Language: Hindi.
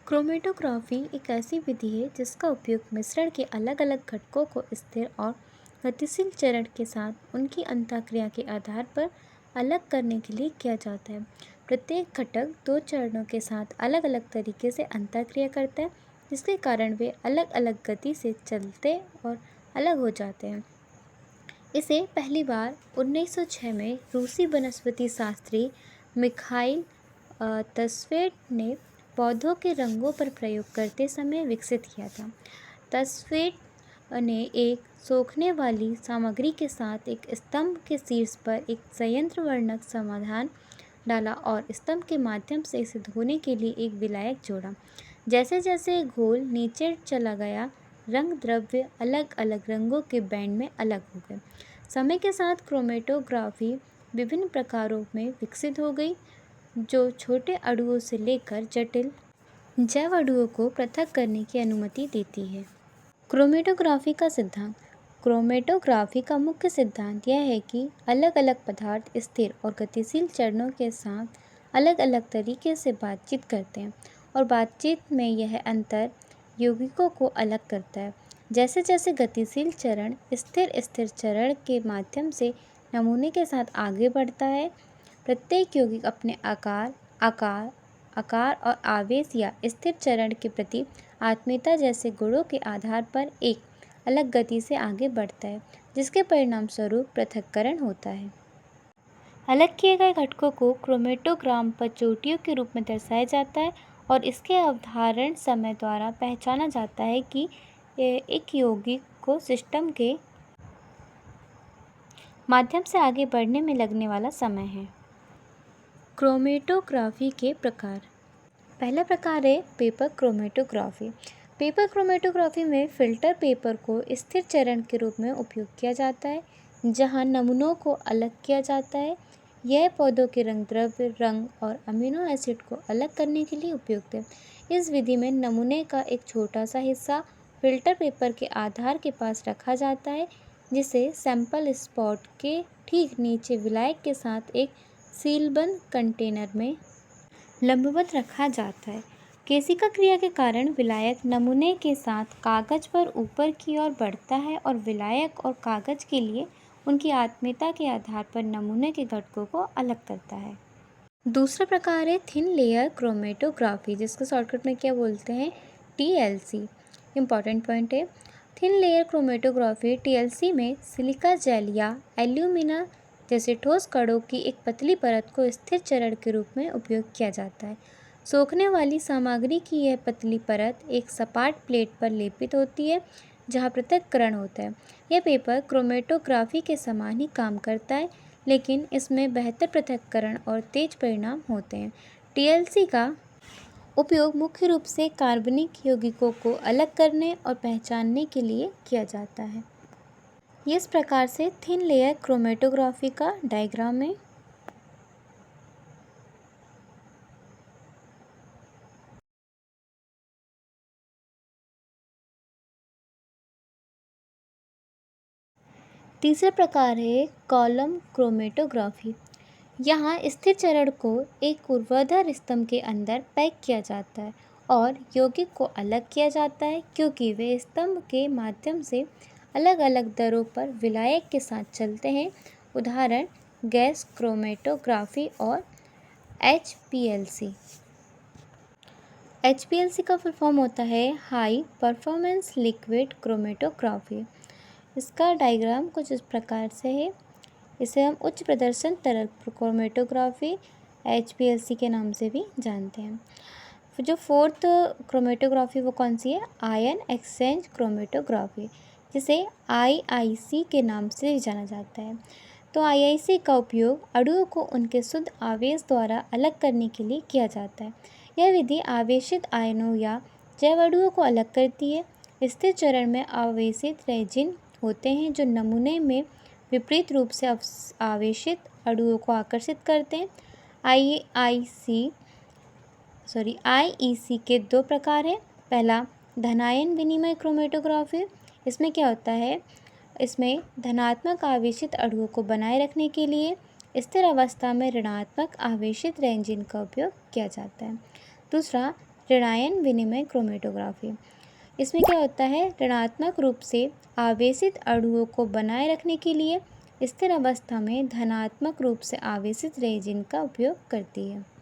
क्रोमेटोग्राफी एक ऐसी विधि है जिसका उपयोग मिश्रण के अलग अलग घटकों को स्थिर और गतिशील चरण के साथ उनकी अंतःक्रिया के आधार पर अलग करने के लिए किया जाता है। प्रत्येक घटक दो चरणों के साथ अलग अलग तरीके से अंतःक्रिया करता है, जिसके कारण वे अलग अलग गति से चलते और अलग हो जाते हैं। इसे पहली बार 1906 में रूसी वनस्पति शास्त्री मिखाइल तस्वेट ने पौधों के रंगों पर प्रयोग करते समय विकसित किया था। तस्वेट ने एक सोखने वाली सामग्री के साथ एक स्तंभ के शीर्ष पर एक संयंत्र वर्णक समाधान डाला और स्तंभ के माध्यम से इसे धोने के लिए एक विलायक जोड़ा। जैसे जैसे घोल नीचे चला गया, रंग द्रव्य अलग अलग रंगों के बैंड में अलग हो गए। समय के साथ क्रोमेटोग्राफी विभिन्न प्रकारों में विकसित हो गई, जो छोटे अणुओं से लेकर जटिल जैव अणुओं को पृथक करने की अनुमति देती है। क्रोमेटोग्राफी का सिद्धांत। क्रोमेटोग्राफी का मुख्य सिद्धांत यह है कि अलग अलग पदार्थ स्थिर और गतिशील चरणों के साथ अलग अलग तरीके से बातचीत करते हैं और बातचीत में यह अंतर यौगिकों को अलग करता है। जैसे जैसे गतिशील चरण स्थिर स्थिर चरण के माध्यम से नमूने के साथ आगे बढ़ता है, प्रत्येक यौगिक अपने आकार और आवेश या स्थिर चरण के प्रति आत्मीयता जैसे गुणों के आधार पर एक अलग गति से आगे बढ़ता है, जिसके परिणाम स्वरूप पृथक्करण होता है। अलग किए गए घटकों को क्रोमेटोग्राम पर चोटियों के रूप में दर्शाया जाता है और इसके अवधारण समय द्वारा पहचाना जाता है कि एक यौगिक को सिस्टम के माध्यम से आगे बढ़ने में लगने वाला समय है। क्रोमेटोग्राफी के प्रकार। पहला प्रकार है पेपर क्रोमेटोग्राफी। पेपर क्रोमेटोग्राफी में फिल्टर पेपर को स्थिर चरण के रूप में उपयोग किया जाता है, जहां नमूनों को अलग किया जाता है। यह पौधों के रंग द्रव्य, रंग और अमीनो एसिड को अलग करने के लिए उपयुक्त है। इस विधि में नमूने का एक छोटा सा हिस्सा फिल्टर पेपर के आधार के पास रखा जाता है, जिसे सैंपल स्पॉट के ठीक नीचे विलायक के साथ एक सीलबंद कंटेनर में लंबवत रखा जाता है। केशिका क्रिया के कारण विलायक नमूने के साथ कागज पर ऊपर की ओर बढ़ता है और विलायक और कागज के लिए उनकी आत्मीयता के आधार पर नमूने के घटकों को अलग करता है। दूसरा प्रकार है थिन लेयर क्रोमेटोग्राफी, जिसको शॉर्टकट में क्या बोलते हैं, TLC। इम्पॉर्टेंट पॉइंट है, थिन लेयर क्रोमेटोग्राफी TLC में सिलिका जेल या एल्यूमिना जैसे ठोस कणों की एक पतली परत को स्थिर चरण के रूप में उपयोग किया जाता है। सोखने वाली सामग्री की यह पतली परत एक सपाट प्लेट पर लेपित होती है, जहां पृथक्करण होता है। यह पेपर क्रोमेटोग्राफी के समान ही काम करता है, लेकिन इसमें बेहतर पृथक्करण और तेज परिणाम होते हैं। TLC का उपयोग मुख्य रूप से कार्बनिक यौगिकों को अलग करने और पहचानने के लिए किया जाता है। इस प्रकार से थिन लेयर क्रोमेटोग्राफी का डायग्राम है। तीसरा प्रकार है कॉलम क्रोमेटोग्राफी। यहाँ स्थिर चरण को एक ऊर्ध्वाधर स्तंभ के अंदर पैक किया जाता है और यौगिक को अलग किया जाता है, क्योंकि वे स्तंभ के माध्यम से अलग अलग दरों पर विलायक के साथ चलते हैं। उदाहरण गैस क्रोमेटोग्राफी और HPLC। HPLC का फुल फॉर्म होता है हाई परफॉर्मेंस लिक्विड क्रोमेटोग्राफी। इसका डायग्राम कुछ इस प्रकार से है। इसे हम उच्च प्रदर्शन तरल क्रोमेटोग्राफी HPLC के नाम से भी जानते हैं। फिर जो फोर्थ क्रोमेटोग्राफी वो कौन सी है, आयन एक्सचेंज क्रोमेटोग्राफी, जिसे IIC के नाम से जाना जाता है। तो IIC का उपयोग अणुओं को उनके शुद्ध आवेश द्वारा अलग करने के लिए किया जाता है। यह विधि आवेशित आयनों या जैव अणुओं को अलग करती है। स्थिर चरण में आवेशित रेजिन होते हैं जो नमूने में विपरीत रूप से आवेशित अणुओं को आकर्षित करते हैं। IEC के दो प्रकार हैं। पहला धनायन विनिमय क्रोमेटोग्राफी। इसमें क्या होता है, इसमें धनात्मक आवेशित अणुओं को बनाए रखने के लिए स्थिर अवस्था में ऋणात्मक आवेशित रेजिन का उपयोग किया जाता है। दूसरा ऋणायन विनिमय क्रोमेटोग्राफी। इसमें क्या होता है, ऋणात्मक रूप से आवेशित अणुओं को बनाए रखने के लिए स्थिर अवस्था में धनात्मक रूप से आवेशित रेजिन का उपयोग करती है।